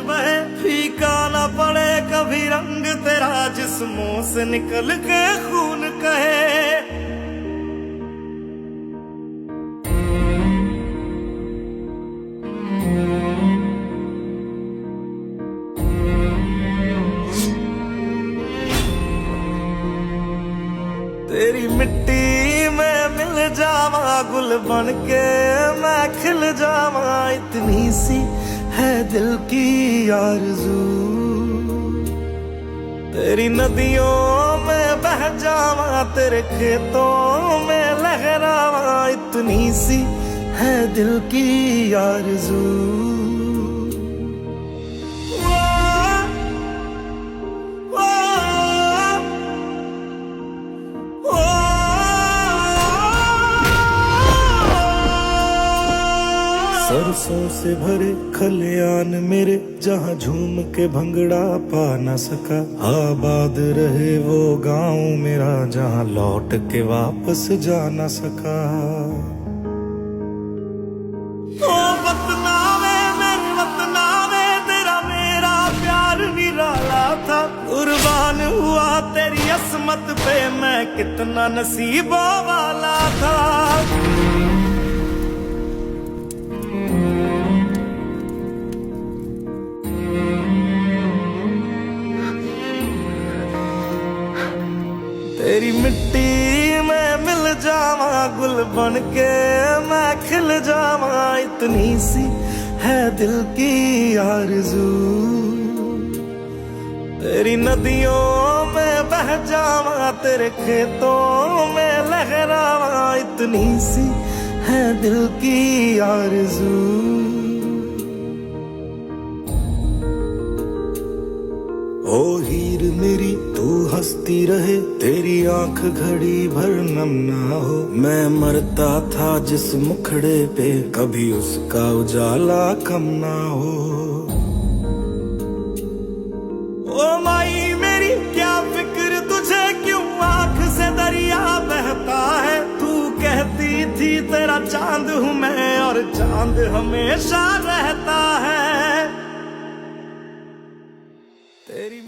बहे फीका ना पड़े कभी रंग तेरा जिस्मों से निकल के खून कहे। तेरी मिट्टी में मिल जावा गुल बन के मैं खिल जावा, इतनी सी है दिल की आरज़ू। तेरी नदियों में बह जावा तेरे खेतों में लहरावा, इतनी सी है दिल की आरज़ू। सरसों से भरे खलियान मेरे जहाँ झूम के भंगड़ा पा न सका, आबाद रहे वो गांव मेरा जहाँ लौट के वापस जा न सका। ओ वतना में मेरे वतना में तेरा मेरा प्यार निराला था, कुर्बान हुआ तेरी असमत पे मैं कितना नसीबों वाला था। तेरी मिट्टी में मिल जावा गुल बन के मैं खिल जावा, इतनी सी है दिल की आरज़ू। तेरी नदियों में बह जावा तेरे खेतों में लहरावा, इतनी सी है दिल की आरज़ू। ओ हीर मेरी तू हंसती रहे, तेरी आंख घड़ी भर नम ना हो। मैं मरता था जिस मुखड़े पे कभी उसका उजाला कम ना हो। ओ माई मेरी क्या फिक्र तुझे क्यों आंख से दरिया बहता है, तू कहती थी तेरा चांद हूँ मैं और चांद हमेशा रहता है। तेरी